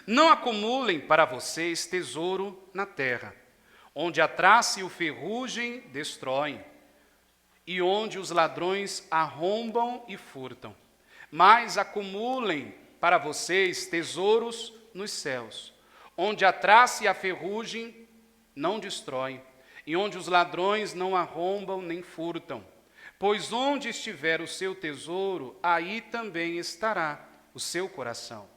Não acumulem para vocês tesouro na terra, onde a traça e o ferrugem destroem, e onde os ladrões arrombam e furtam. Mas acumulem para vocês tesouros nos céus, onde a traça e a ferrugem não destroem, e onde os ladrões não arrombam nem furtam. Pois onde estiver o seu tesouro, aí também estará o seu coração.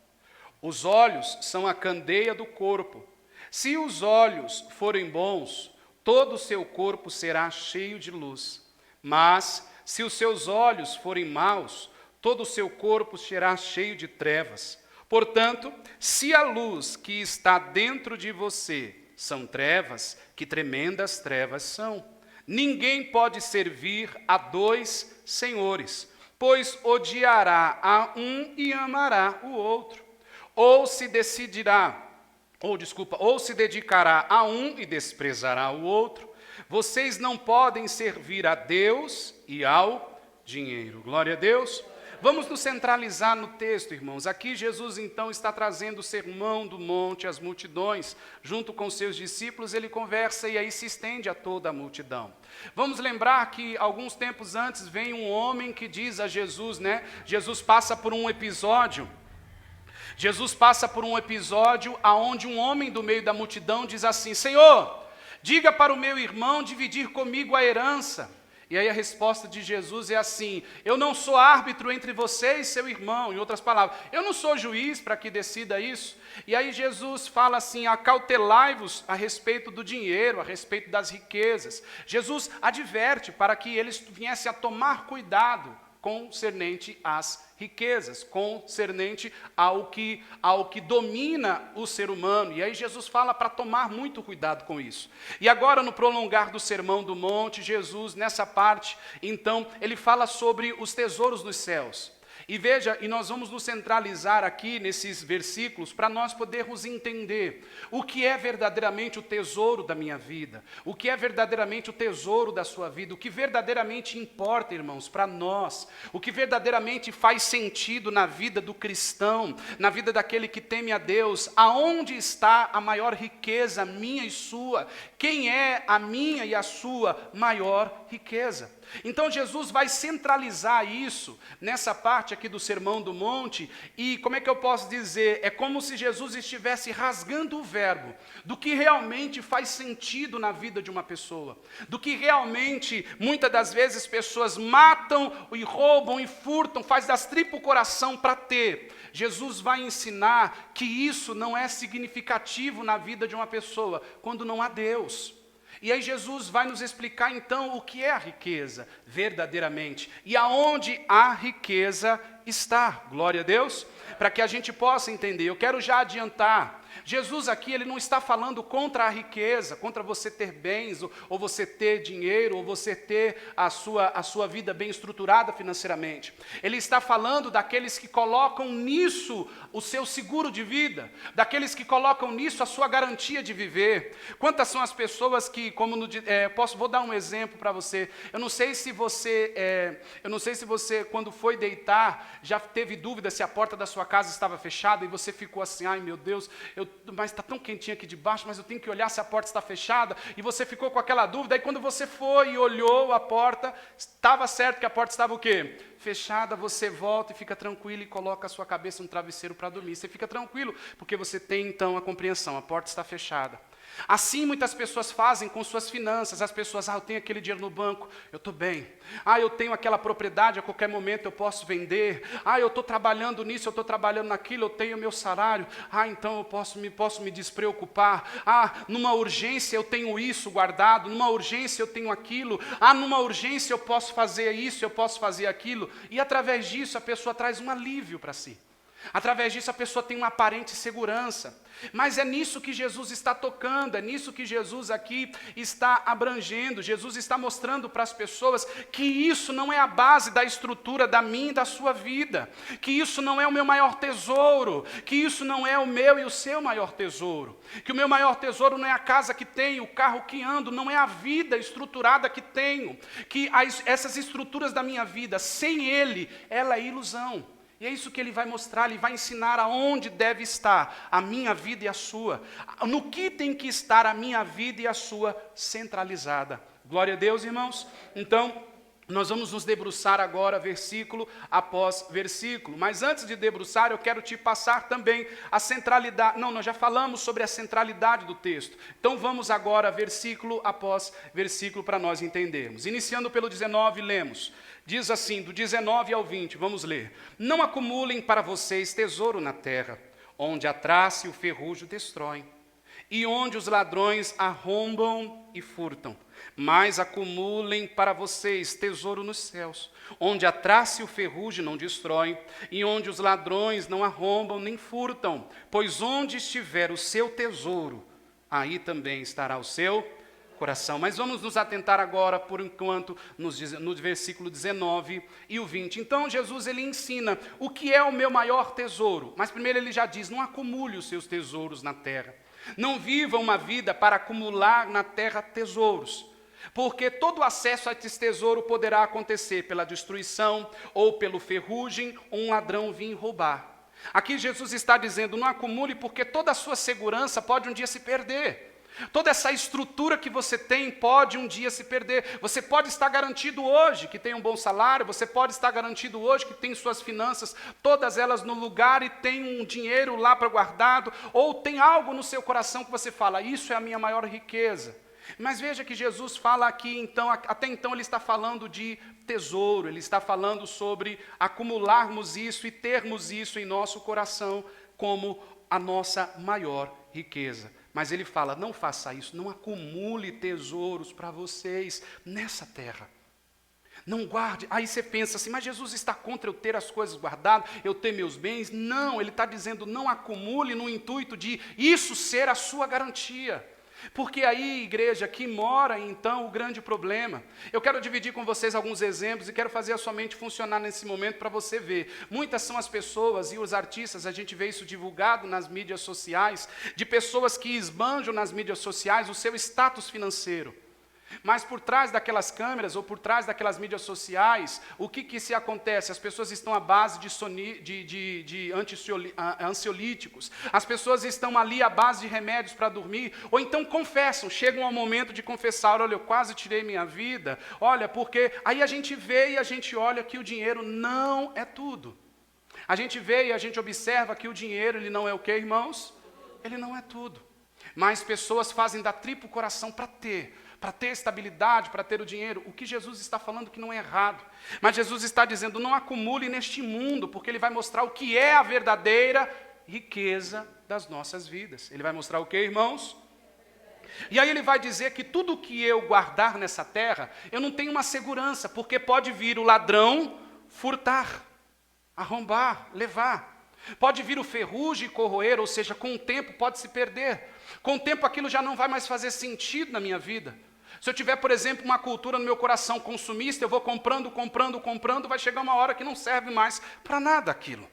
Os olhos são a candeia do corpo. Se os olhos forem bons, todo o seu corpo será cheio de luz. Mas, se os seus olhos forem maus, todo o seu corpo será cheio de trevas. Portanto, se a luz que está dentro de você são trevas, que tremendas trevas são. Ninguém pode servir a dois senhores, pois odiará a um e amará o outro. Ou se dedicará a um e desprezará o outro. Vocês não podem servir a Deus e ao dinheiro. Glória a Deus. Vamos nos centralizar no texto, irmãos. Aqui Jesus então está trazendo o sermão do monte às multidões. Junto com seus discípulos ele conversa e aí se estende a toda a multidão. Vamos lembrar que alguns tempos antes vem um homem que diz a Jesus, Jesus passa por um episódio aonde um homem do meio da multidão diz assim: Senhor, diga para o meu irmão dividir comigo a herança. E aí a resposta de Jesus é assim: eu não sou árbitro entre você e seu irmão. Em outras palavras, eu não sou juiz para que decida isso. E aí Jesus fala assim: acautelai-vos a respeito do dinheiro, a respeito das riquezas. Jesus adverte para que eles viessem a tomar cuidado concernente às riquezas, concernente ao que domina o ser humano. E aí Jesus fala para tomar muito cuidado com isso. E agora, no prolongar do Sermão do Monte, Jesus, nessa parte, então, ele fala sobre os tesouros nos céus. E veja, e nós vamos nos centralizar aqui nesses versículos para nós podermos entender o que é verdadeiramente o tesouro da minha vida, o que é verdadeiramente o tesouro da sua vida, o que verdadeiramente importa, irmãos, para nós, o que verdadeiramente faz sentido na vida do cristão, na vida daquele que teme a Deus. Aonde está a maior riqueza minha e sua? Quem é a minha e a sua maior riqueza? Então Jesus vai centralizar isso nessa parte aqui do Sermão do Monte. E como é que eu posso dizer? É como se Jesus estivesse rasgando o verbo do que realmente faz sentido na vida de uma pessoa, do que realmente muitas das vezes pessoas matam e roubam e furtam, faz das tripas o coração para ter. Jesus vai ensinar que isso não é significativo na vida de uma pessoa quando não há Deus. E aí Jesus vai nos explicar então o que é a riqueza verdadeiramente e aonde a riqueza está. Glória a Deus. Para que a gente possa entender, eu quero já adiantar, Jesus aqui ele não está falando contra a riqueza, contra você ter bens, ou você ter dinheiro, ou você ter a sua vida bem estruturada financeiramente. Ele está falando daqueles que colocam nisso o seu seguro de vida, daqueles que colocam nisso a sua garantia de viver. Quantas são as pessoas que, vou dar um exemplo para você. Eu não sei se você quando foi deitar já teve dúvida se a porta da sua casa estava fechada e você ficou assim: ai meu Deus, mas está tão quentinho aqui debaixo, mas eu tenho que olhar se a porta está fechada, e você ficou com aquela dúvida, aí quando você foi e olhou a porta, estava certo que a porta estava o quê? Fechada, você volta e fica tranquilo e coloca a sua cabeça no travesseiro para dormir. Você fica tranquilo, porque você tem então a compreensão, a porta está fechada. Assim muitas pessoas fazem com suas finanças. As pessoas: eu tenho aquele dinheiro no banco, eu estou bem. Eu tenho aquela propriedade, a qualquer momento eu posso vender. Eu estou trabalhando nisso, eu estou trabalhando naquilo, eu tenho meu salário. Então eu posso me despreocupar. Numa urgência eu tenho isso guardado, numa urgência eu tenho aquilo. Numa urgência eu posso fazer isso, eu posso fazer aquilo. E através disso a pessoa traz um alívio para si. Através disso a pessoa tem uma aparente segurança. Mas é nisso que Jesus está tocando, é nisso que Jesus aqui está abrangendo. Jesus está mostrando para as pessoas que isso não é a base da estrutura da minha e da sua vida, que isso não é o meu maior tesouro, que isso não é o meu e o seu maior tesouro, que o meu maior tesouro não é a casa que tenho, o carro que ando, não é a vida estruturada que tenho, que essas estruturas da minha vida, sem Ele, ela é ilusão. E é isso que ele vai mostrar, ele vai ensinar aonde deve estar a minha vida e a sua. No que tem que estar a minha vida e a sua centralizada. Glória a Deus, irmãos. Então, nós vamos nos debruçar agora versículo após versículo. Mas antes de debruçar, eu quero te passar também a centralidade. Não, nós já falamos sobre a centralidade do texto. Então vamos agora versículo após versículo para nós entendermos. Iniciando pelo 19, lemos. Diz assim, do 19 ao 20, vamos ler. Não acumulem para vocês tesouro na terra, onde a traça e o ferrugem destroem, e onde os ladrões arrombam e furtam. Mas acumulem para vocês tesouro nos céus, onde a traça e o ferrugem não destroem, e onde os ladrões não arrombam nem furtam. Pois onde estiver o seu tesouro, aí também estará o seu coração. Mas vamos nos atentar agora, por enquanto, no versículo 19 e o 20. Então Jesus ele ensina o que é o meu maior tesouro. Mas primeiro ele já diz, não acumule os seus tesouros na terra. Não viva uma vida para acumular na terra tesouros. Porque todo acesso a esse tesouro poderá acontecer pela destruição, ou pelo ferrugem, ou um ladrão vir roubar. Aqui Jesus está dizendo, não acumule, porque toda a sua segurança pode um dia se perder. Toda essa estrutura que você tem pode um dia se perder. Você pode estar garantido hoje que tem um bom salário, você pode estar garantido hoje que tem suas finanças, todas elas no lugar e tem um dinheiro lá para guardado, ou tem algo no seu coração que você fala, isso é a minha maior riqueza. Mas veja que Jesus fala aqui, então, até então ele está falando de tesouro, ele está falando sobre acumularmos isso e termos isso em nosso coração como a nossa maior riqueza. Mas ele fala, não faça isso, não acumule tesouros para vocês nessa terra. Não guarde. Aí você pensa assim, mas Jesus está contra eu ter as coisas guardadas, eu ter meus bens? Não, ele está dizendo, não acumule no intuito de isso ser a sua garantia. Porque aí, igreja, que mora então o grande problema. Eu quero dividir com vocês alguns exemplos e quero fazer a sua mente funcionar nesse momento para você ver. Muitas são as pessoas e os artistas, a gente vê isso divulgado nas mídias sociais, de pessoas que esbanjam nas mídias sociais o seu status financeiro. Mas por trás daquelas câmeras ou por trás daquelas mídias sociais, o que se acontece? As pessoas estão à base de ansiolíticos, as pessoas estão ali à base de remédios para dormir, ou então confessam, chegam ao momento de confessar, olha, eu quase tirei minha vida, olha, porque aí a gente vê e a gente olha que o dinheiro não é tudo. A gente vê e a gente observa que o dinheiro, ele não é o quê, irmãos? Ele não é tudo. Mas pessoas fazem da tripa o coração para ter estabilidade, para ter o dinheiro. O que Jesus está falando que não é errado. Mas Jesus está dizendo, não acumule neste mundo, porque ele vai mostrar o que é a verdadeira riqueza das nossas vidas. Ele vai mostrar o que, irmãos? E aí ele vai dizer que tudo que eu guardar nessa terra, eu não tenho uma segurança, porque pode vir o ladrão furtar, arrombar, levar. Pode vir o ferrugem e corroer, ou seja, com o tempo pode se perder. Com o tempo aquilo já não vai mais fazer sentido na minha vida. Se eu tiver, por exemplo, uma cultura no meu coração consumista, eu vou comprando, vai chegar uma hora que não serve mais para nada aquilo.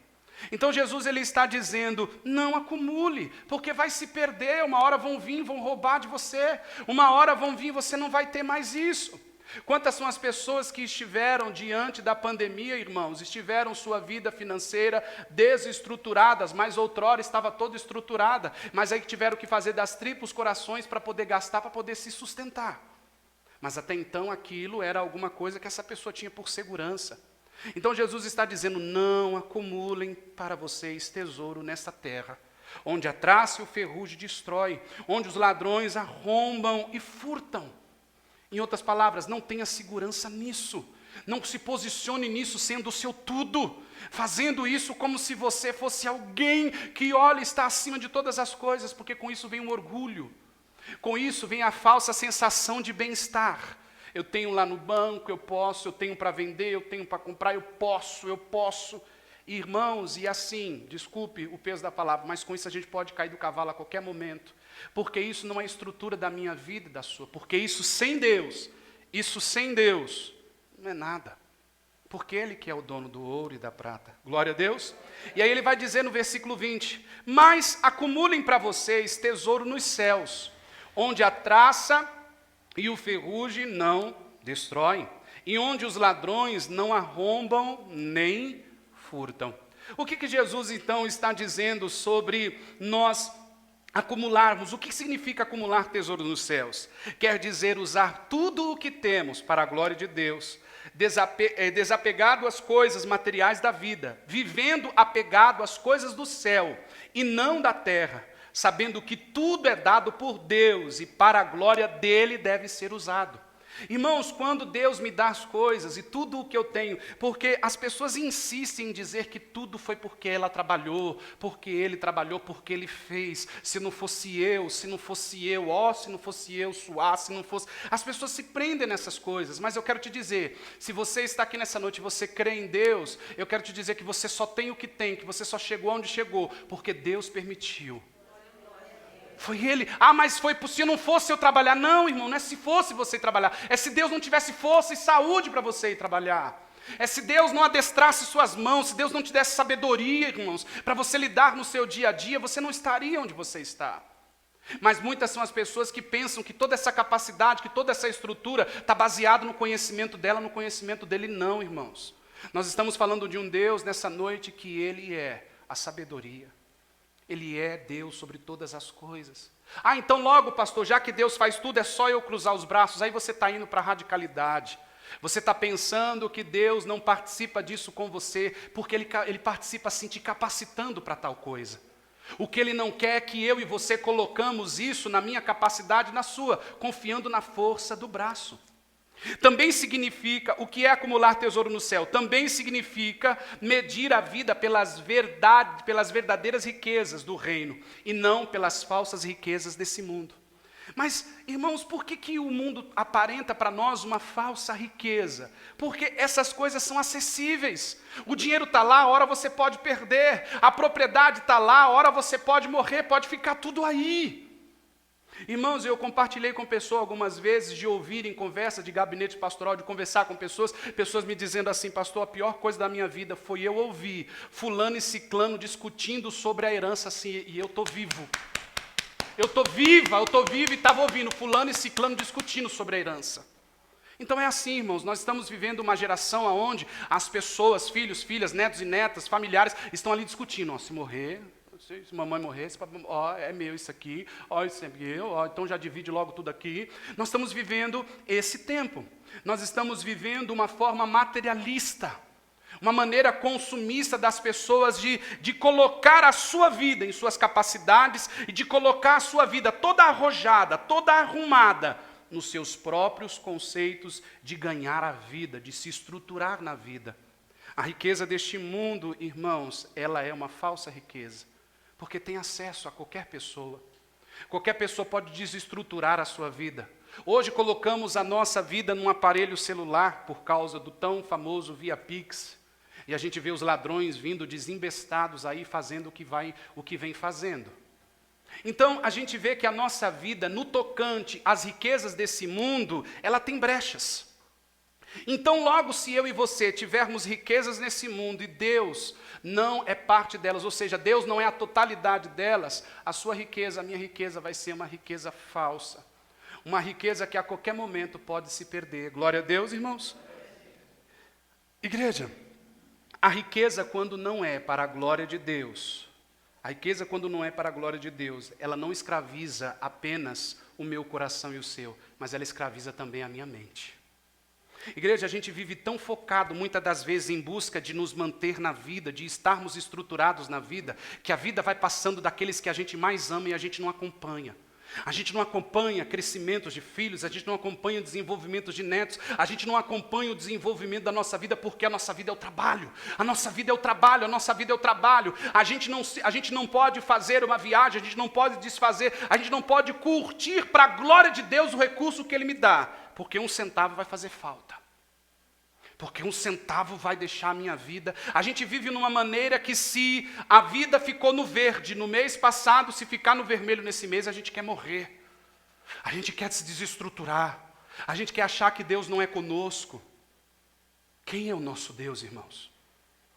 Então Jesus ele está dizendo, não acumule, porque vai se perder, uma hora vão vir, vão roubar de você, uma hora vão vir, você não vai ter mais isso. Quantas são as pessoas que estiveram diante da pandemia, irmãos, estiveram sua vida financeira desestruturadas, mas outrora estava toda estruturada, mas aí tiveram que fazer das tripas os corações para poder gastar, para poder se sustentar. Mas até então aquilo era alguma coisa que essa pessoa tinha por segurança. Então Jesus está dizendo, não acumulem para vocês tesouro nesta terra, onde a traça e o ferrugem destrói, onde os ladrões arrombam e furtam. Em outras palavras, não tenha segurança nisso. Não se posicione nisso sendo o seu tudo, fazendo isso como se você fosse alguém que olha e está acima de todas as coisas, porque com isso vem um orgulho. Com isso vem a falsa sensação de bem-estar. Eu tenho lá no banco, eu tenho para vender, eu tenho para comprar, eu posso. Irmãos, e assim, desculpe o peso da palavra, mas com isso a gente pode cair do cavalo a qualquer momento, porque isso não é a estrutura da minha vida e da sua, porque isso sem Deus não é nada, porque Ele que é o dono do ouro e da prata. Glória a Deus. E aí ele vai dizer no versículo 20, mas acumulem para vocês tesouro nos céus, onde a traça e o ferrugem não destroem, e onde os ladrões não arrombam nem furtam. O que Jesus então está dizendo sobre nós acumularmos? O que significa acumular tesouro nos céus? Quer dizer usar tudo o que temos para a glória de Deus, desapegado às coisas materiais da vida, vivendo apegado às coisas do céu e não da terra, sabendo que tudo é dado por Deus e para a glória dele deve ser usado. Irmãos, quando Deus me dá as coisas e tudo o que eu tenho, porque as pessoas insistem em dizer que tudo foi porque ela trabalhou, porque ele trabalhou, porque ele fez. Se não fosse eu, se não fosse eu, se não fosse eu suar, se não fosse... As pessoas se prendem nessas coisas, mas eu quero te dizer, se você está aqui nessa noite e você crê em Deus, eu quero te dizer que você só tem o que tem, que você só chegou onde chegou, porque Deus permitiu. Foi ele. Mas foi se não fosse eu trabalhar. Não, irmão, não é se fosse você trabalhar. É se Deus não tivesse força e saúde para você ir trabalhar. É se Deus não adestrasse suas mãos, se Deus não te desse sabedoria, irmãos, para você lidar no seu dia a dia, você não estaria onde você está. Mas muitas são as pessoas que pensam que toda essa capacidade, que toda essa estrutura está baseada no conhecimento dela, no conhecimento dele. Não, irmãos. Nós estamos falando de um Deus nessa noite que ele é a sabedoria. Ele é Deus sobre todas as coisas. Então logo, pastor, já que Deus faz tudo, é só eu cruzar os braços. Aí você está indo para a radicalidade. Você está pensando que Deus não participa disso com você, porque Ele participa assim, te capacitando para tal coisa. O que Ele não quer é que eu e você colocamos isso na minha capacidade, na sua, confiando na força do braço. Também significa, o que é acumular tesouro no céu? Também significa medir a vida pelas verdadeiras riquezas do reino, e não pelas falsas riquezas desse mundo. Mas, irmãos, por que o mundo aparenta para nós uma falsa riqueza? Porque essas coisas são acessíveis. O dinheiro está lá, a hora você pode perder. A propriedade está lá, a hora você pode morrer, pode ficar tudo aí. Irmãos, eu compartilhei com pessoas algumas vezes de ouvir em conversa de gabinete pastoral, de conversar com pessoas me dizendo assim, pastor, a pior coisa da minha vida foi eu ouvir fulano e ciclano discutindo sobre a herança assim, e eu estou vivo. Eu estou viva e estava ouvindo fulano e ciclano discutindo sobre a herança. Então é assim, irmãos, nós estamos vivendo uma geração onde as pessoas, filhos, filhas, netos e netas, familiares, estão ali discutindo, se morrer... Se mamãe morresse, é meu isso aqui, isso é meu, então já divide logo tudo aqui. Nós estamos vivendo esse tempo. Nós estamos vivendo uma forma materialista, uma maneira consumista das pessoas de colocar a sua vida em suas capacidades e de colocar a sua vida toda arrojada, toda arrumada nos seus próprios conceitos de ganhar a vida, de se estruturar na vida. A riqueza deste mundo, irmãos, ela é uma falsa riqueza. Porque tem acesso a qualquer pessoa. Qualquer pessoa pode desestruturar a sua vida. Hoje colocamos a nossa vida num aparelho celular por causa do tão famoso Via Pix. E a gente vê os ladrões vindo desembestados aí fazendo o que vem fazendo. Então a gente vê que a nossa vida, no tocante às riquezas desse mundo, ela tem brechas. Então logo se eu e você tivermos riquezas nesse mundo e Deus não é parte delas, ou seja, Deus não é a totalidade delas, a sua riqueza, a minha riqueza vai ser uma riqueza falsa. Uma riqueza que a qualquer momento pode se perder. Glória a Deus, irmãos. Igreja, a riqueza quando não é para a glória de Deus, ela não escraviza apenas o meu coração e o seu, mas ela escraviza também a minha mente. Igreja, a gente vive tão focado, muitas das vezes, em busca de nos manter na vida, de estarmos estruturados na vida, que a vida vai passando daqueles que a gente mais ama e a gente não acompanha. A gente não acompanha crescimentos de filhos, a gente não acompanha o desenvolvimento de netos, a gente não acompanha o desenvolvimento da nossa vida, porque a nossa vida é o trabalho. A nossa vida é o trabalho, a nossa vida é o trabalho. A gente não pode fazer uma viagem, a gente não pode desfazer, a gente não pode curtir para a glória de Deus o recurso que Ele me dá, porque 1 centavo vai fazer falta. Porque 1 centavo vai deixar a minha vida. A gente vive numa maneira que se a vida ficou no verde no mês passado, se ficar no vermelho nesse mês, a gente quer morrer. A gente quer se desestruturar. A gente quer achar que Deus não é conosco. Quem é o nosso Deus, irmãos?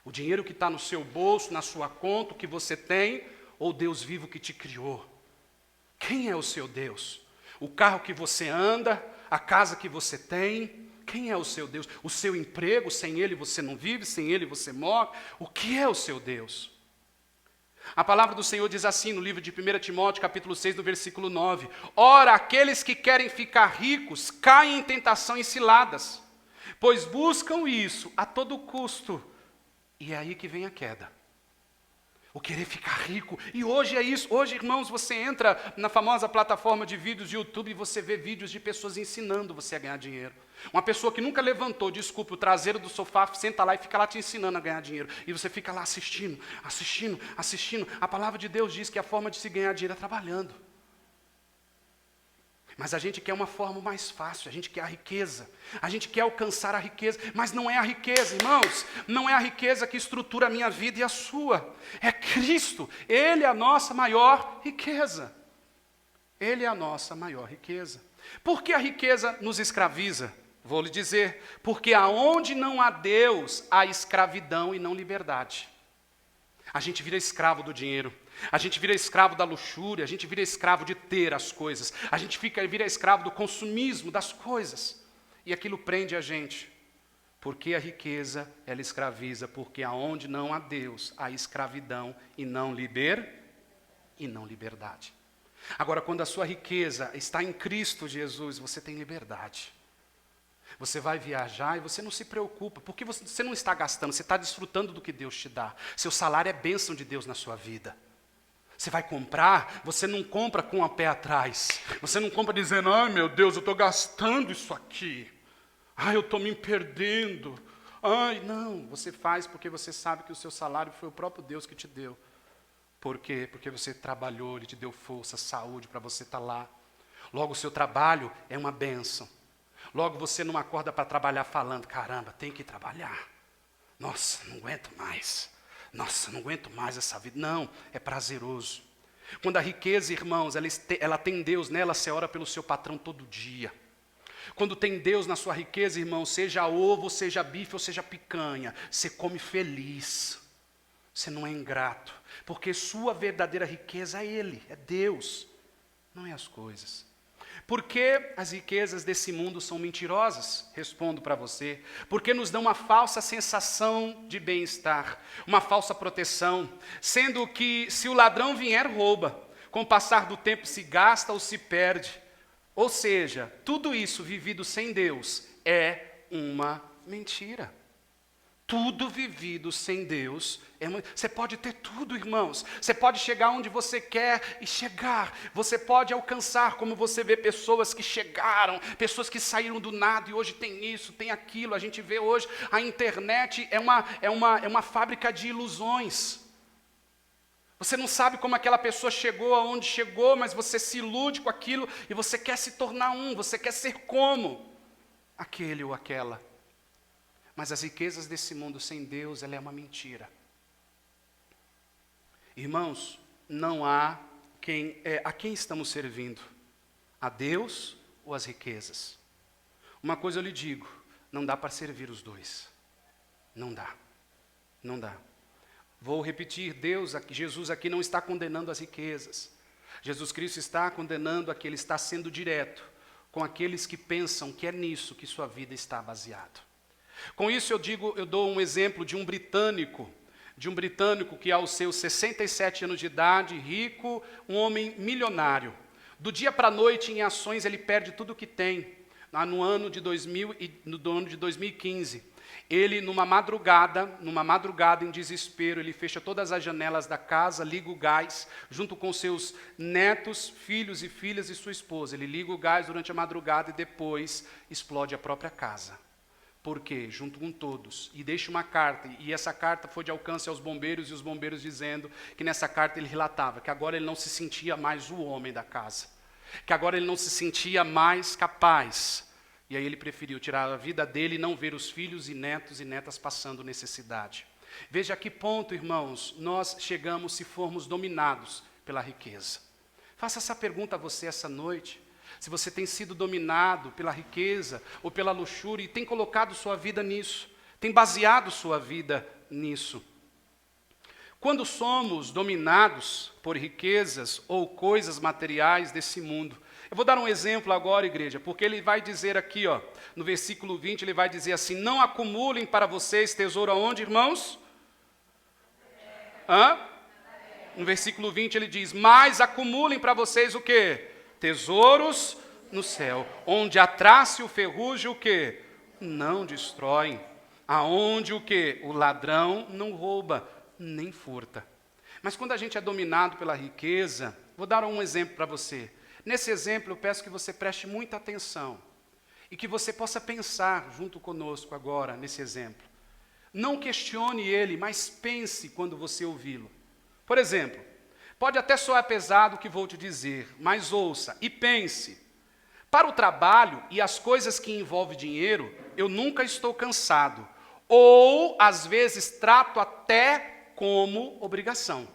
O dinheiro que está no seu bolso, na sua conta, o que você tem, ou Deus vivo que te criou? Quem é o seu Deus? O carro que você anda, a casa que você tem, Quem é o seu Deus? O seu emprego, sem ele você não vive, sem ele você morre. O que é o seu Deus? A palavra do Senhor diz assim no livro de 1 Timóteo, capítulo 6, no versículo 9. Ora, aqueles que querem ficar ricos caem em tentação e ciladas, pois buscam isso a todo custo. E é aí que vem a queda. O querer ficar rico. E hoje é isso. Hoje, irmãos, você entra na famosa plataforma de vídeos de YouTube e você vê vídeos de pessoas ensinando você a ganhar dinheiro. Uma pessoa que nunca levantou, desculpe, o traseiro do sofá, senta lá e fica lá te ensinando a ganhar dinheiro. E você fica lá assistindo. A palavra de Deus diz que a forma de se ganhar dinheiro é trabalhando. Mas a gente quer uma forma mais fácil, a gente quer a riqueza, a gente quer alcançar a riqueza, mas não é a riqueza, irmãos, não é a riqueza que estrutura a minha vida e a sua, é Cristo, Ele é a nossa maior riqueza, Ele é a nossa maior riqueza. Por que a riqueza nos escraviza? Vou lhe dizer, porque aonde não há Deus, há escravidão e não liberdade. A gente vira escravo do dinheiro, a gente vira escravo da luxúria, a gente vira escravo de ter as coisas, a gente vira escravo do consumismo das coisas. E aquilo prende a gente. Porque a riqueza, ela escraviza, porque aonde não há Deus, há escravidão e não liberdade. Agora, quando a sua riqueza está em Cristo Jesus, você tem liberdade. Você vai viajar e você não se preocupa, porque você não está gastando, você está desfrutando do que Deus te dá. Seu salário é bênção de Deus na sua vida. Você vai comprar, você não compra com o pé atrás. Você não compra dizendo, ai meu Deus, eu estou gastando isso aqui. Ai, eu estou me perdendo. Ai, não, você faz porque você sabe que o seu salário foi o próprio Deus que te deu. Por quê? Porque você trabalhou, Ele te deu força, saúde para você estar lá. Logo, o seu trabalho é uma bênção. Logo, você não acorda para trabalhar falando, caramba, tem que trabalhar. Nossa, não aguento mais. Nossa, não aguento mais essa vida. Não, é prazeroso. Quando a riqueza, irmãos, ela tem Deus nela, você ora pelo seu patrão todo dia. Quando tem Deus na sua riqueza, irmão, seja ovo, seja bife ou seja picanha, você come feliz. Você não é ingrato. Porque sua verdadeira riqueza é Ele, é Deus, não é as coisas. Por que as riquezas desse mundo são mentirosas? Respondo para você. Porque nos dão uma falsa sensação de bem-estar, uma falsa proteção, sendo que se o ladrão vier, rouba. Com o passar do tempo se gasta ou se perde. Ou seja, tudo isso vivido sem Deus é uma mentira. Tudo vivido sem Deus, você pode ter tudo, irmãos. Você pode chegar onde você quer e chegar. Você pode alcançar, como você vê pessoas que chegaram, pessoas que saíram do nada e hoje tem isso, tem aquilo. A gente vê hoje, a internet é uma fábrica de ilusões. Você não sabe como aquela pessoa chegou aonde chegou, mas você se ilude com aquilo e você quer se tornar você quer ser como aquele ou aquela. Mas as riquezas desse mundo sem Deus, ela é uma mentira. Irmãos, não há a quem estamos servindo? A Deus ou às riquezas? Uma coisa eu lhe digo, não dá para servir os dois. Não dá. Não dá. Vou repetir, Jesus aqui não está condenando as riquezas. Jesus Cristo está condenando aquele, está sendo direto com aqueles que pensam que é nisso que sua vida está baseada. Com isso eu dou um exemplo de um britânico que aos seus 67 anos de idade, rico, um homem milionário. Do dia para a noite, em ações, ele perde tudo o que tem. No ano de 2015, ele, numa madrugada em desespero, ele fecha todas as janelas da casa, liga o gás, junto com seus netos, filhos e filhas e sua esposa. Ele liga o gás durante a madrugada e depois explode a própria casa. Por quê? Junto com todos. E deixa uma carta, e essa carta foi de alcance aos bombeiros, e os bombeiros dizendo que nessa carta ele relatava que agora ele não se sentia mais o homem da casa, que agora ele não se sentia mais capaz. E aí ele preferiu tirar a vida dele e não ver os filhos e netas passando necessidade. Veja a que ponto, irmãos, nós chegamos se formos dominados pela riqueza. Faça essa pergunta a você essa noite. Se você tem sido dominado pela riqueza ou pela luxúria e tem colocado sua vida nisso, tem baseado sua vida nisso. Quando somos dominados por riquezas ou coisas materiais desse mundo, Eu vou dar um exemplo agora, igreja, porque ele vai dizer aqui, ó, no versículo 20, ele vai dizer assim, não acumulem para vocês tesouro aonde, irmãos? No versículo 20 ele diz, mas acumulem para vocês o quê? Tesouros no céu, onde a traça e o ferrugem o quê? Não destroem. Aonde o quê? O ladrão não rouba, nem furta. Mas quando a gente é dominado pela riqueza, vou dar um exemplo para você. Nesse exemplo eu peço que você preste muita atenção e que você possa pensar junto conosco agora nesse exemplo. Não questione ele, mas pense quando você ouvi-lo. Por exemplo, pode até soar pesado o que vou te dizer, mas ouça e pense. Para o trabalho e as coisas que envolvem dinheiro, eu nunca estou cansado. Ou, às vezes, trato até como obrigação.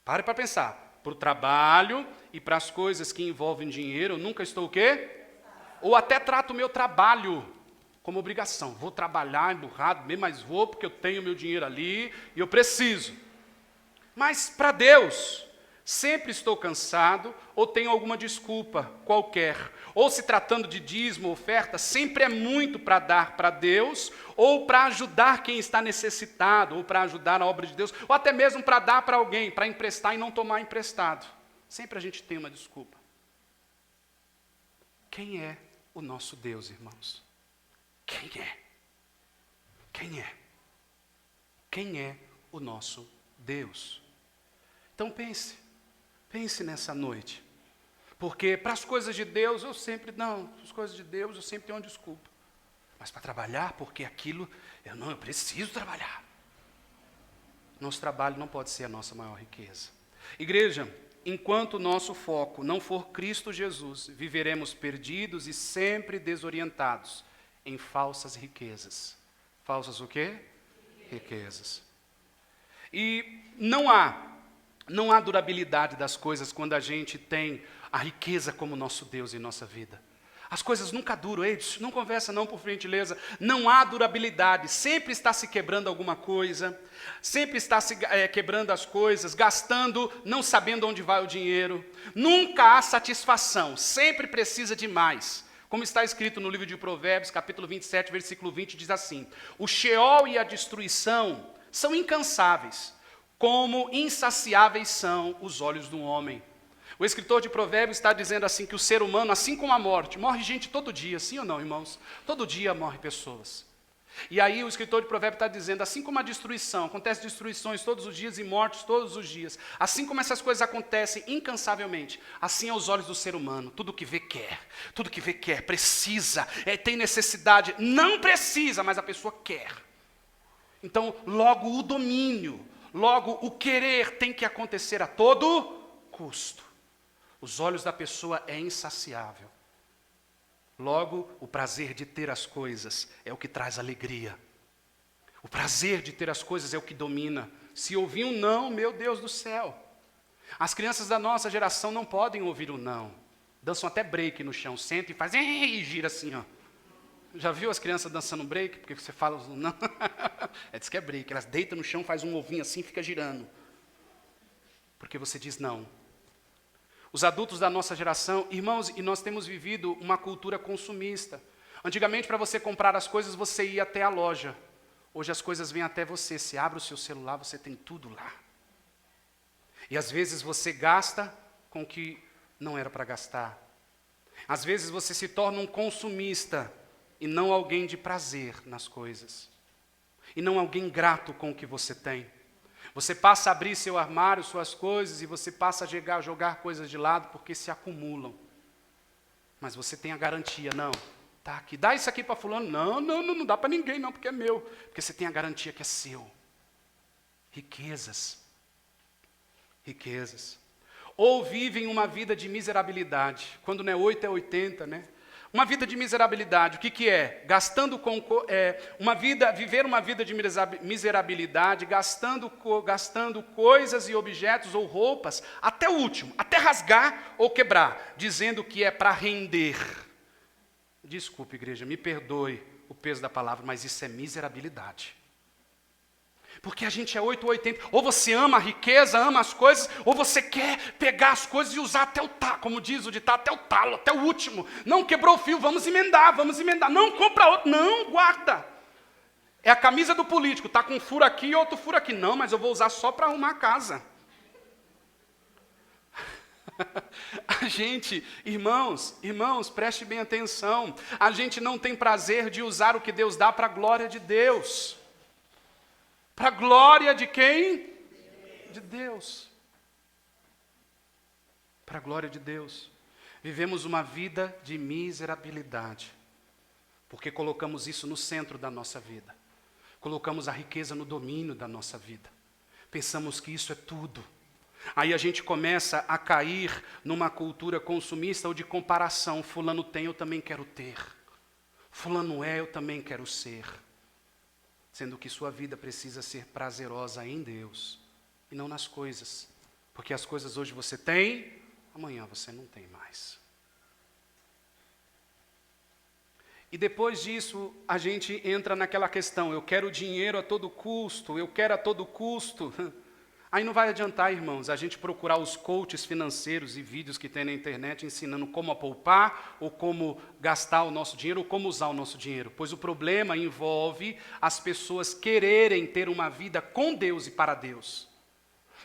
Pare para pensar. Para o trabalho e para as coisas que envolvem dinheiro, eu nunca estou o quê? Ou até trato o meu trabalho como obrigação. Vou trabalhar emburrado, bem mais vou, porque eu tenho meu dinheiro ali e eu preciso. Mas para Deus, sempre estou cansado ou tenho alguma desculpa qualquer. Ou se tratando de dízimo, oferta, sempre é muito para dar para Deus, ou para ajudar quem está necessitado, ou para ajudar a obra de Deus, ou até mesmo para dar para alguém, para emprestar e não tomar emprestado. Sempre a gente tem uma desculpa. Quem é o nosso Deus, irmãos? Quem é? Quem é? Quem é o nosso Deus? Então pense nessa noite. Porque para as coisas de Deus eu sempre, as coisas de Deus eu sempre tenho uma desculpa. Mas para trabalhar, porque aquilo, eu preciso trabalhar. Nosso trabalho não pode ser a nossa maior riqueza. Igreja, enquanto o nosso foco não for Cristo Jesus, viveremos perdidos e sempre desorientados em falsas riquezas. Falsas o quê? Riquezas. E não há durabilidade das coisas quando a gente tem a riqueza como nosso Deus em nossa vida. As coisas nunca duram, não conversa não, por gentileza. Não há durabilidade, sempre está se quebrando alguma coisa, sempre está se quebrando as coisas, gastando, não sabendo onde vai o dinheiro. Nunca há satisfação, sempre precisa de mais. Como está escrito no livro de Provérbios, capítulo 27, versículo 20, diz assim, o Sheol e a destruição são incansáveis, como insaciáveis são os olhos do homem. O escritor de Provérbios está dizendo assim, que o ser humano, assim como a morte, morre gente todo dia, sim ou não, irmãos? Todo dia morre pessoas. E aí o escritor de Provérbios está dizendo, assim como a destruição, acontece destruições todos os dias e mortes todos os dias, assim como essas coisas acontecem incansavelmente, assim é os olhos do ser humano, tudo que vê quer, precisa, tem necessidade, não precisa, mas a pessoa quer. Então, logo o domínio, logo o querer tem que acontecer a todo custo. Os olhos da pessoa é insaciável. Logo, o prazer de ter as coisas é o que traz alegria. O prazer de ter as coisas é o que domina. Se ouvir um não, meu Deus do céu. As crianças da nossa geração não podem ouvir o não. Dançam até break no chão, sentam e fazem e gira assim, ó. Já viu as crianças dançando break? Porque você fala não. Diz que é break. Elas deitam no chão, fazem um ovinho assim e fica girando. Porque você diz não. Os adultos da nossa geração, irmãos, e nós temos vivido uma cultura consumista. Antigamente, para você comprar as coisas, você ia até a loja. Hoje as coisas vêm até você. Você abre o seu celular, você tem tudo lá. E às vezes você gasta com o que não era para gastar. Às vezes você se torna um consumista e não alguém de prazer nas coisas. E não alguém grato com o que você tem. Você passa a abrir seu armário, suas coisas, e você passa a jogar coisas de lado porque se acumulam. Mas você tem a garantia, não, tá aqui, dá isso aqui para fulano. Não dá para ninguém não, porque é meu. Porque você tem a garantia que é seu. Riquezas. Ou vivem uma vida de miserabilidade. Quando não é 8, é 80, né? Uma vida de miserabilidade, o que é? Viver uma vida de miserabilidade, gastando coisas e objetos ou roupas, até o último, até rasgar ou quebrar, dizendo que é para render. Desculpe, igreja, me perdoe o peso da palavra, mas isso é miserabilidade. Porque a gente é 8 ou 80. Ou você ama a riqueza, ama as coisas, ou você quer pegar as coisas e usar até o talo, como diz o ditado, até o talo, até o último. Não, quebrou o fio, vamos emendar. Não, compra outro. Não, guarda. É a camisa do político, está com um furo aqui e outro furo aqui. Não, mas eu vou usar só para arrumar a casa. A gente, irmãos, preste bem atenção. A gente não tem prazer de usar o que Deus dá para a glória de Deus. Para a glória de quem? De Deus. Para a glória de Deus. Vivemos uma vida de miserabilidade, porque colocamos isso no centro da nossa vida. Colocamos a riqueza no domínio da nossa vida. Pensamos que isso é tudo. Aí a gente começa a cair numa cultura consumista ou de comparação. Fulano tem, eu também quero ter. Fulano é, eu também quero ser. Sendo que sua vida precisa ser prazerosa em Deus e não nas coisas. Porque as coisas hoje você tem, amanhã você não tem mais. E depois disso, a gente entra naquela questão, eu quero dinheiro a todo custo, eu quero a todo custo. Aí não vai adiantar, irmãos, a gente procurar os coaches financeiros e vídeos que tem na internet ensinando como a poupar, ou como gastar o nosso dinheiro, ou como usar o nosso dinheiro. Pois o problema envolve as pessoas quererem ter uma vida com Deus e para Deus.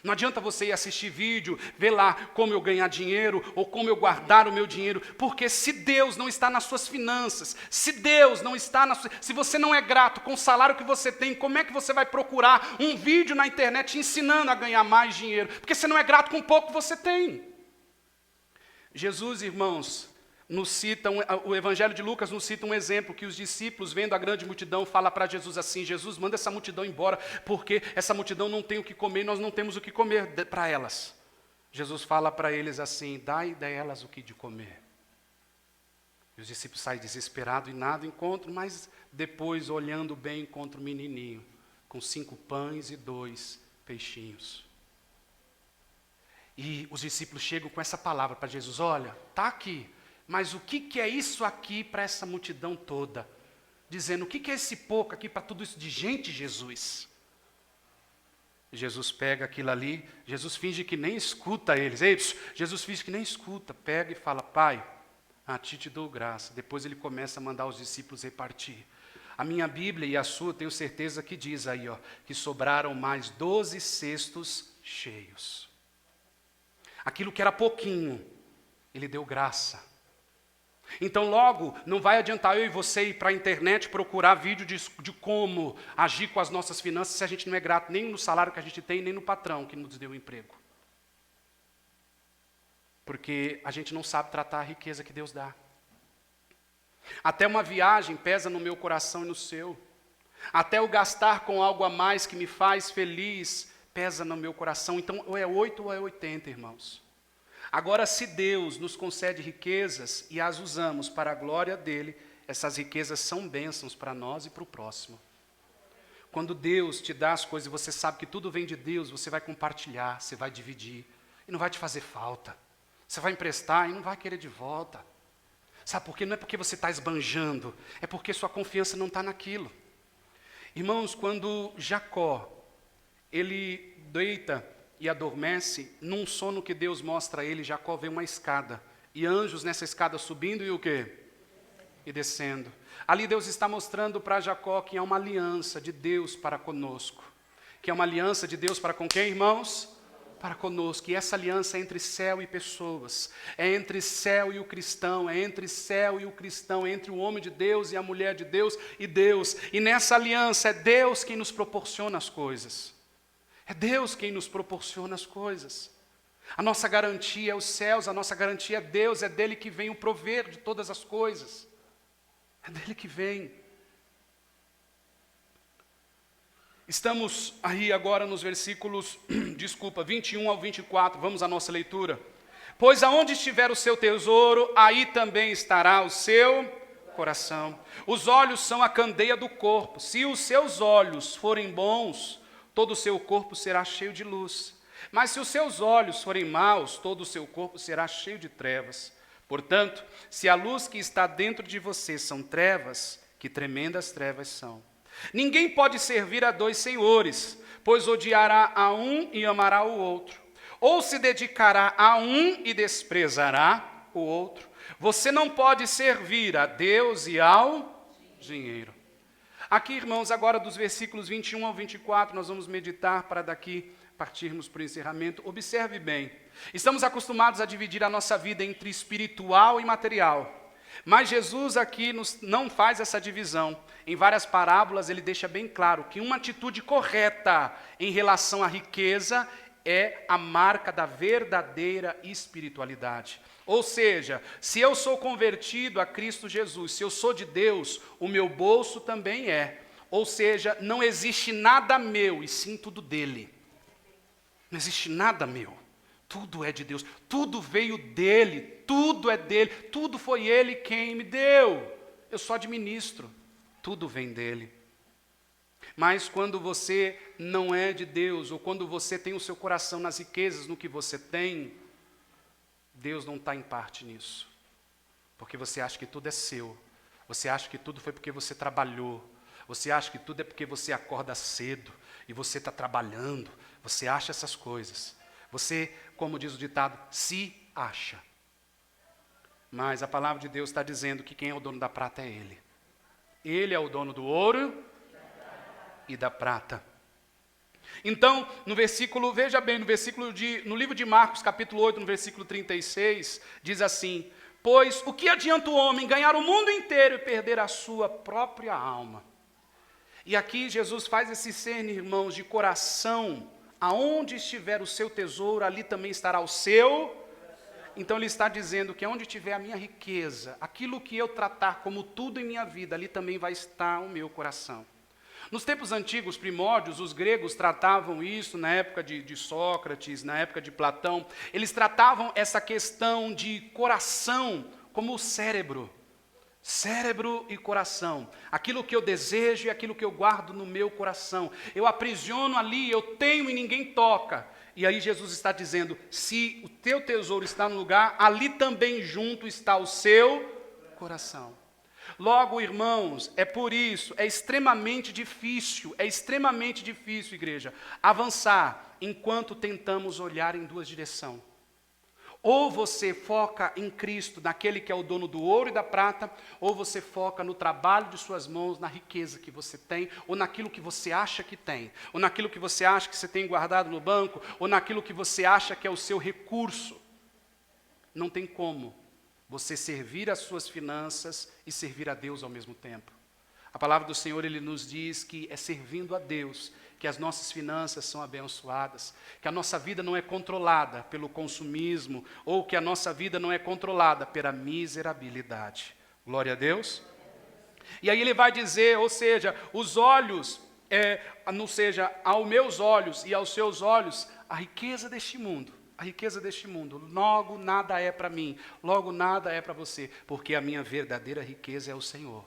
Não adianta você ir assistir vídeo, ver lá como eu ganhar dinheiro, ou como eu guardar o meu dinheiro, porque se Deus não está nas suas finanças, se Deus não está se você não é grato com o salário que você tem, como é que você vai procurar um vídeo na internet ensinando a ganhar mais dinheiro? Porque você não é grato com o pouco que você tem. Jesus, irmãos, nos cita, o Evangelho de Lucas nos cita um exemplo que os discípulos, vendo a grande multidão, falam para Jesus assim, Jesus, manda essa multidão embora, porque essa multidão não tem o que comer e nós não temos o que comer para elas. Jesus fala para eles assim, dai a elas o que de comer. E os discípulos saem desesperados e nada encontram, mas depois, olhando bem, encontram um menininho, com 5 pães e 2 peixinhos. E os discípulos chegam com essa palavra para Jesus, olha, está aqui. Mas o que é isso aqui para essa multidão toda? Dizendo, o que é esse pouco aqui para tudo isso de gente, Jesus? Jesus pega aquilo ali, Jesus finge que nem escuta eles. Ei, Jesus finge que nem escuta, pega e fala, Pai, a ti te dou graça. Depois ele começa a mandar os discípulos repartir. A minha Bíblia e a sua, tenho certeza que diz aí, ó, que sobraram mais 12 cestos cheios. Aquilo que era pouquinho, ele deu graça. Então logo, não vai adiantar eu e você ir para a internet procurar vídeo de como agir com as nossas finanças se a gente não é grato nem no salário que a gente tem, nem no patrão que nos deu o emprego. Porque a gente não sabe tratar a riqueza que Deus dá. Até uma viagem pesa no meu coração e no seu. Até o gastar com algo a mais que me faz feliz pesa no meu coração. Então ou é 8 ou é 80, irmãos. Agora, se Deus nos concede riquezas e as usamos para a glória dEle, essas riquezas são bênçãos para nós e para o próximo. Quando Deus te dá as coisas e você sabe que tudo vem de Deus, você vai compartilhar, você vai dividir, e não vai te fazer falta. Você vai emprestar e não vai querer de volta. Sabe por quê? Não é porque você está esbanjando, é porque sua confiança não está naquilo. Irmãos, quando Jacó, ele deita e adormece, num sono que Deus mostra a ele, Jacó vê uma escada, e anjos nessa escada subindo e o quê? E descendo. Ali Deus está mostrando para Jacó que é uma aliança de Deus para conosco. Que é uma aliança de Deus para com quem, irmãos? Para conosco. E essa aliança é entre céu e pessoas. É entre céu e o cristão. É entre céu e o cristão. É entre o homem de Deus e a mulher de Deus e Deus. E nessa aliança é Deus quem nos proporciona as coisas. É Deus quem nos proporciona as coisas. A nossa garantia é os céus, a nossa garantia é Deus, é dele que vem o prover de todas as coisas. É dele que vem. Estamos aí agora nos versículos, 21 ao 24, vamos à nossa leitura. Pois aonde estiver o seu tesouro, aí também estará o seu coração. Os olhos são a candeia do corpo. Se os seus olhos forem bons, todo o seu corpo será cheio de luz. Mas se os seus olhos forem maus, todo o seu corpo será cheio de trevas. Portanto, se a luz que está dentro de você são trevas, que tremendas trevas são. Ninguém pode servir a dois senhores, pois odiará a um e amará o outro, ou se dedicará a um e desprezará o outro. Você não pode servir a Deus e ao dinheiro. Aqui, irmãos, agora dos versículos 21 ao 24, nós vamos meditar para daqui partirmos para o encerramento. Observe bem, estamos acostumados a dividir a nossa vida entre espiritual e material. Mas Jesus aqui não faz essa divisão. Em várias parábolas ele deixa bem claro que uma atitude correta em relação à riqueza é a marca da verdadeira espiritualidade. Ou seja, se eu sou convertido a Cristo Jesus, se eu sou de Deus, o meu bolso também é. Ou seja, não existe nada meu, e sim tudo dele. Não existe nada meu. Tudo é de Deus, tudo veio dele, tudo é dele, tudo foi ele quem me deu. Eu só administro, tudo vem dele. Mas quando você não é de Deus, ou quando você tem o seu coração nas riquezas, no que você tem, Deus não está em parte nisso. Porque você acha que tudo é seu, você acha que tudo foi porque você trabalhou, você acha que tudo é porque você acorda cedo, e você está trabalhando, você acha essas coisas. Você, como diz o ditado, se acha. Mas a palavra de Deus está dizendo que quem é o dono da prata é Ele. Ele é o dono do ouro e da prata. Então, no versículo, veja bem, no livro de Marcos, capítulo 8, no versículo 36, diz assim: pois o que adianta o homem ganhar o mundo inteiro e perder a sua própria alma? E aqui Jesus faz esse cerne, irmãos, de coração. Aonde estiver o seu tesouro, ali também estará o seu. Então ele está dizendo que onde estiver a minha riqueza, aquilo que eu tratar como tudo em minha vida, ali também vai estar o meu coração. Nos tempos antigos, primórdios, os gregos tratavam isso, na época de Sócrates, na época de Platão, eles tratavam essa questão de coração como o cérebro. Cérebro e coração, aquilo que eu desejo e aquilo que eu guardo no meu coração, eu aprisiono ali, eu tenho e ninguém toca. E aí Jesus está dizendo, se o teu tesouro está no lugar, ali também junto está o seu coração. Logo, irmãos, é por isso, é extremamente difícil, igreja, avançar enquanto tentamos olhar em duas direções. Ou você foca em Cristo, naquele que é o dono do ouro e da prata, ou você foca no trabalho de suas mãos, na riqueza que você tem, ou naquilo que você acha que tem, ou naquilo que você acha que você tem guardado no banco, ou naquilo que você acha que é o seu recurso. Não tem como você servir as suas finanças e servir a Deus ao mesmo tempo. A palavra do Senhor, Ele nos diz que é servindo a Deus que as nossas finanças são abençoadas, que a nossa vida não é controlada pelo consumismo, ou que a nossa vida não é controlada pela miserabilidade. Glória a Deus. E aí ele vai dizer, ou seja, os olhos, aos meus olhos e aos seus olhos, a riqueza deste mundo, logo nada é para mim, logo nada é para você, porque a minha verdadeira riqueza é o Senhor.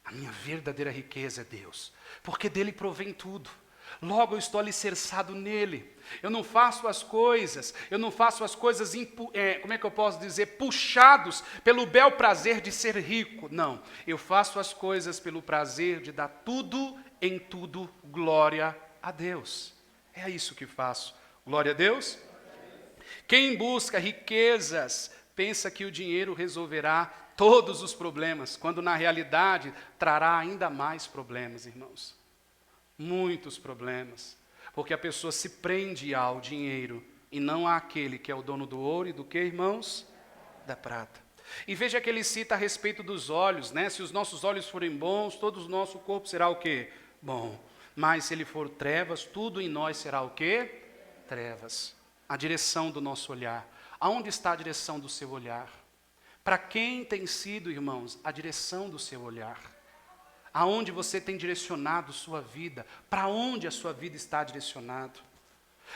A minha verdadeira riqueza é Deus, porque dele provém tudo. Logo eu estou alicerçado nele. Eu não faço as coisas, como é que eu posso dizer, puxados pelo bel prazer de ser rico. Não, eu faço as coisas pelo prazer de dar tudo, em tudo, glória a Deus. É isso que faço. Glória a Deus. Quem busca riquezas, pensa que o dinheiro resolverá todos os problemas, quando na realidade trará ainda mais problemas, irmãos. Muitos problemas, porque a pessoa se prende ao dinheiro e não àquele que é o dono do ouro e do que, irmãos? Da prata. E veja que ele cita a respeito dos olhos, né? Se os nossos olhos forem bons, todo o nosso corpo será o quê? Bom. Mas se ele for trevas, tudo em nós será o quê? Trevas. A direção do nosso olhar. Aonde está a direção do seu olhar? Para quem tem sido, irmãos, a direção do seu olhar? Aonde você tem direcionado sua vida? Para onde a sua vida está direcionada?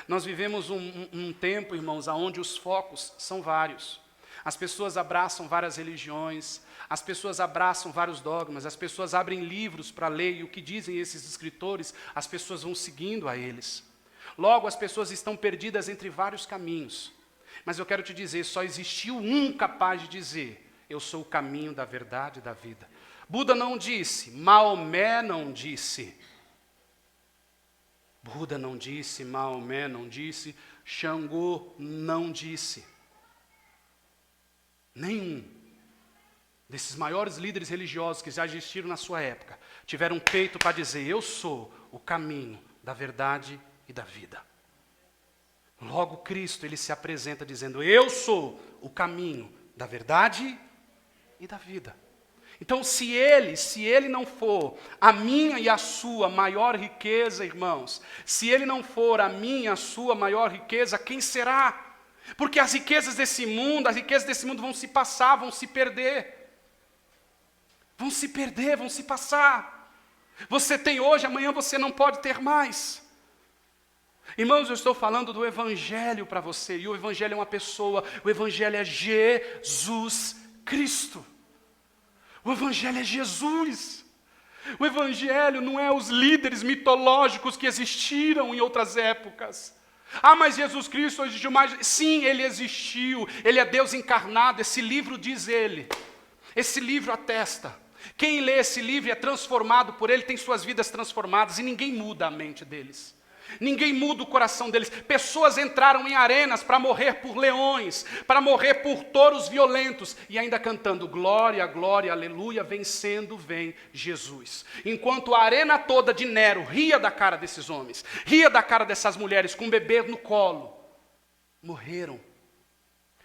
Nós vivemos um tempo, irmãos, onde os focos são vários. As pessoas abraçam várias religiões, as pessoas abraçam vários dogmas, as pessoas abrem livros para ler, e o que dizem esses escritores, as pessoas vão seguindo a eles. Logo, as pessoas estão perdidas entre vários caminhos. Mas eu quero te dizer, só existiu um capaz de dizer, eu sou o caminho da verdade e da vida. Buda não disse, Maomé não disse. Buda não disse, Maomé não disse, Xangô não disse. Nenhum desses maiores líderes religiosos que já existiram na sua época tiveram peito para dizer, eu sou o caminho da verdade e da vida. Logo Cristo, ele se apresenta dizendo, eu sou o caminho da verdade e da vida. Então, se ele não for a minha e a sua maior riqueza, irmãos, se ele não for a minha e a sua maior riqueza, quem será? Porque as riquezas desse mundo vão se passar, vão se perder. Vão se perder, vão se passar. Você tem hoje, amanhã você não pode ter mais. Irmãos, eu estou falando do Evangelho para você, e o Evangelho é uma pessoa, o Evangelho é Jesus Cristo. O Evangelho é Jesus. O Evangelho não é os líderes mitológicos que existiram em outras épocas. Ah, mas Jesus Cristo existiu mais. Sim, ele existiu, ele é Deus encarnado, esse livro diz ele. Esse livro atesta. Quem lê esse livro e é transformado por ele tem suas vidas transformadas e ninguém muda a mente deles. Ninguém muda o coração deles. Pessoas entraram em arenas para morrer por leões, para morrer por touros violentos, e ainda cantando glória, glória, aleluia, vencendo vem Jesus. Enquanto a arena toda de Nero ria da cara desses homens, ria da cara dessas mulheres com um bebê no colo, morreram.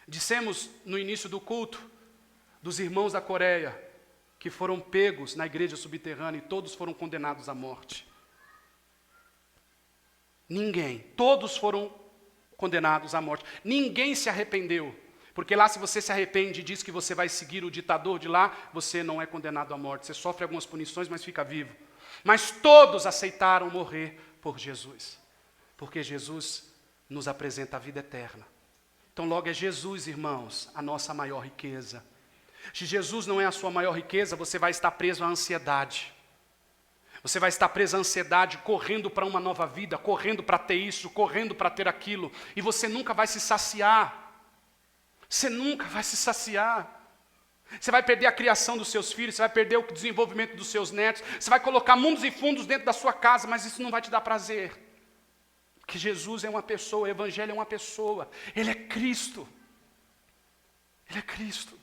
Dissemos no início do culto dos irmãos da Coreia, que foram pegos na igreja subterrânea e todos foram condenados à morte. Ninguém, todos foram condenados à morte. Ninguém se arrependeu, porque lá se você se arrepende e diz que você vai seguir o ditador de lá, você não é condenado à morte. Você sofre algumas punições, mas fica vivo. Mas todos aceitaram morrer por Jesus, porque Jesus nos apresenta a vida eterna. Então logo é Jesus, irmãos, a nossa maior riqueza. Se Jesus não é a sua maior riqueza, você vai estar preso à ansiedade. Você vai estar preso à ansiedade, correndo para uma nova vida, correndo para ter isso, correndo para ter aquilo, e você nunca vai se saciar. Você nunca vai se saciar. Você vai perder a criação dos seus filhos, você vai perder o desenvolvimento dos seus netos, você vai colocar mundos e fundos dentro da sua casa, mas isso não vai te dar prazer. Porque Jesus é uma pessoa, o Evangelho é uma pessoa, Ele é Cristo. Ele é Cristo.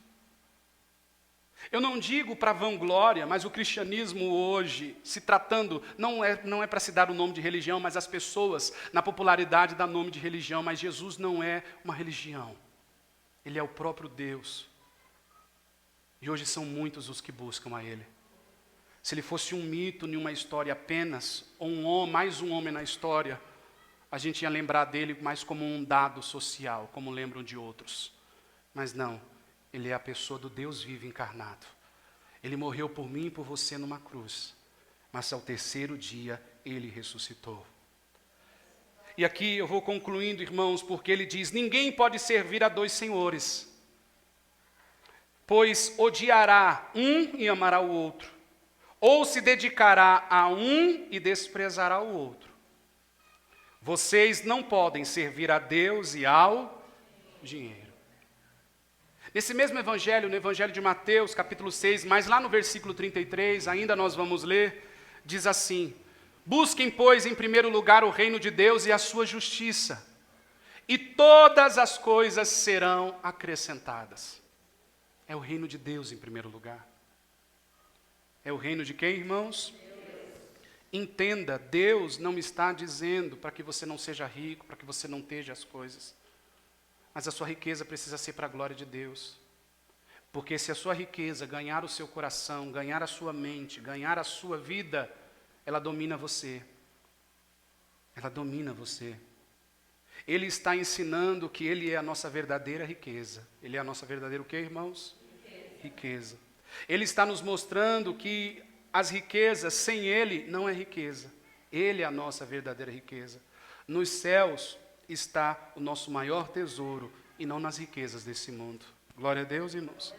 Eu não digo para vanglória, mas o cristianismo hoje, se tratando, não é para se dar o nome de religião, mas as pessoas, na popularidade, dão nome de religião, mas Jesus não é uma religião. Ele é o próprio Deus. E hoje são muitos os que buscam a Ele. Se Ele fosse um mito em uma história apenas, ou mais um homem na história, a gente ia lembrar dele mais como um dado social, como lembram de outros. Mas não. Ele é a pessoa do Deus vivo encarnado. Ele morreu por mim e por você numa cruz. Mas ao terceiro dia, Ele ressuscitou. E aqui eu vou concluindo, irmãos, porque ele diz, ninguém pode servir a dois senhores, pois odiará um e amará o outro, ou se dedicará a um e desprezará o outro. Vocês não podem servir a Deus e ao dinheiro. Nesse mesmo evangelho, no evangelho de Mateus, capítulo 6, mas lá no versículo 33, ainda nós vamos ler, diz assim, busquem, pois, em primeiro lugar o reino de Deus e a sua justiça, e todas as coisas serão acrescentadas. É o reino de Deus em primeiro lugar. É o reino de quem, irmãos? Entenda, Deus não está dizendo para que você não seja rico, para que você não tenha as coisas. Mas a sua riqueza precisa ser para a glória de Deus. Porque se a sua riqueza ganhar o seu coração, ganhar a sua mente, ganhar a sua vida, ela domina você. Ela domina você. Ele está ensinando que Ele é a nossa verdadeira riqueza. Ele é a nossa verdadeira o quê, irmãos? Riqueza. Ele está nos mostrando que as riquezas sem Ele não é riqueza. Ele é a nossa verdadeira riqueza. Nos céus está o nosso maior tesouro e não nas riquezas desse mundo. Glória a Deus, irmãos.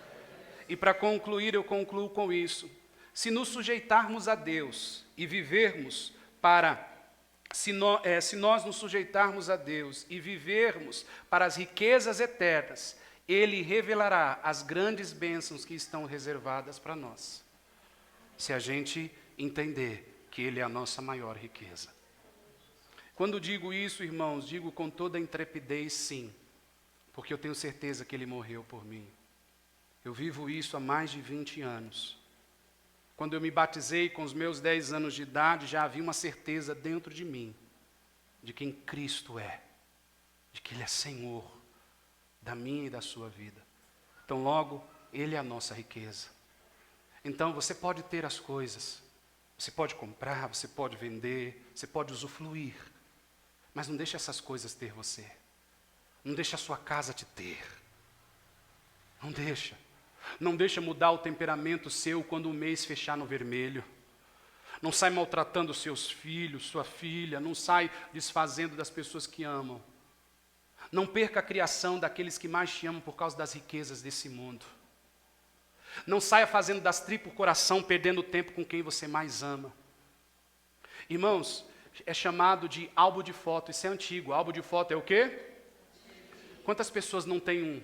E para concluir, eu concluo com isso. Se nos sujeitarmos a Deus e vivermos se nós nos sujeitarmos a Deus e vivermos para as riquezas eternas, Ele revelará as grandes bênçãos que estão reservadas para nós. se a gente entender que Ele é a nossa maior riqueza. Quando digo isso, irmãos, digo com toda a intrepidez, sim, porque eu tenho certeza que Ele morreu por mim. Eu vivo isso há mais de 20 anos. Quando eu me batizei com os meus 10 anos de idade, já havia uma certeza dentro de mim, de quem Cristo é, de que Ele é Senhor da minha e da sua vida. Então, logo, Ele é a nossa riqueza. Então, você pode ter as coisas, você pode comprar, você pode vender, você pode usufruir, mas não deixe essas coisas ter você. Não deixe a sua casa te ter. Não deixa. Não deixa mudar o temperamento seu quando o mês fechar no vermelho. Não sai maltratando seus filhos, sua filha, não sai desfazendo das pessoas que amam. Não perca a criação daqueles que mais te amam por causa das riquezas desse mundo. Não saia fazendo das tripas o coração, perdendo tempo com quem você mais ama. Irmãos, é chamado de álbum de foto, isso é antigo. Álbum de foto é o quê? Quantas pessoas não têm um?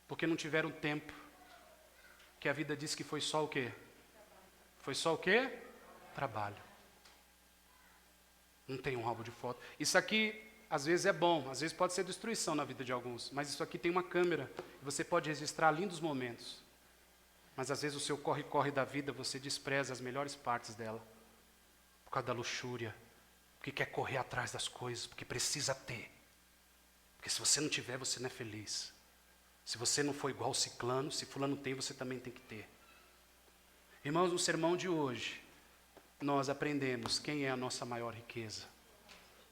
Porque não tiveram tempo. Que a vida diz que foi só o quê? Foi só o quê? Trabalho. Não tem um álbum de foto. Isso aqui, às vezes é bom, às vezes pode ser destruição na vida de alguns, mas isso aqui tem uma câmera, e você pode registrar lindos momentos. Mas às vezes o seu corre-corre da vida, você despreza as melhores partes dela, por causa da luxúria, porque quer correr atrás das coisas, porque precisa ter. Porque se você não tiver, você não é feliz. Se você não for igual ciclano, se fulano tem, você também tem que ter. Irmãos, no sermão de hoje, nós aprendemos quem é a nossa maior riqueza.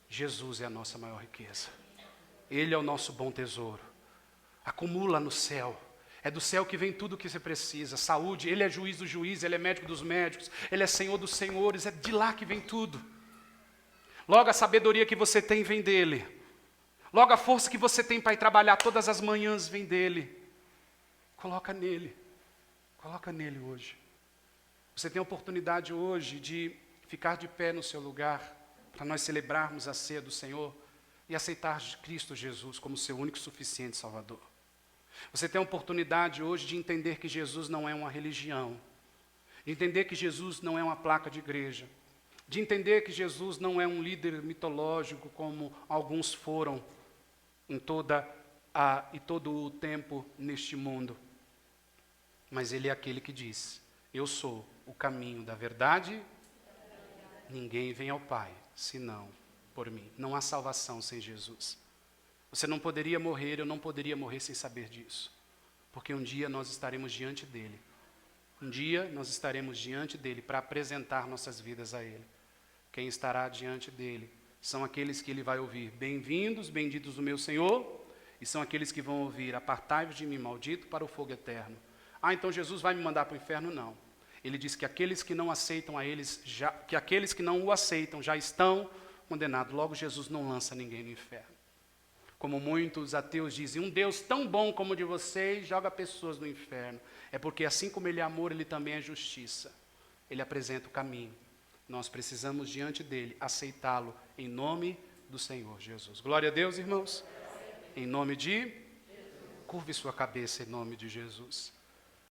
Jesus é a nossa maior riqueza. Ele é o nosso bom tesouro. Acumula no céu. É do céu que vem tudo o que você precisa. Saúde, Ele é juiz dos juízes, Ele é médico dos médicos, Ele é Senhor dos senhores, é de lá que vem tudo. Logo, a sabedoria que você tem vem dEle. Logo, a força que você tem para ir trabalhar todas as manhãs vem dEle. Coloca nele hoje. Você tem a oportunidade hoje de ficar de pé no seu lugar, para nós celebrarmos a ceia do Senhor e aceitar Cristo Jesus como seu único e suficiente Salvador. Você tem a oportunidade hoje de entender que Jesus não é uma religião, de entender que Jesus não é uma placa de igreja, de entender que Jesus não é um líder mitológico como alguns foram em todo o tempo neste mundo. Mas Ele é aquele que diz: eu sou o caminho da verdade, ninguém vem ao Pai, senão por mim. Não há salvação sem Jesus. Você não poderia morrer, eu não poderia morrer sem saber disso. Porque um dia nós estaremos diante dEle. Um dia nós estaremos diante dEle para apresentar nossas vidas a Ele. Quem estará diante dEle são aqueles que Ele vai ouvir: bem-vindos, benditos o meu Senhor. E são aqueles que vão ouvir: apartai-vos de mim, maldito, para o fogo eterno. Ah, então Jesus vai me mandar para o inferno? Não. Ele diz que aqueles que não aceitam que aqueles que não o aceitam já estão condenados. Logo, Jesus não lança ninguém no inferno. Como muitos ateus dizem, um Deus tão bom como o de vocês joga pessoas no inferno. É porque assim como Ele é amor, Ele também é justiça. Ele apresenta o caminho. Nós precisamos, diante dEle, aceitá-lo em nome do Senhor Jesus. Glória a Deus, irmãos. Em nome de... Curve sua cabeça em nome de Jesus.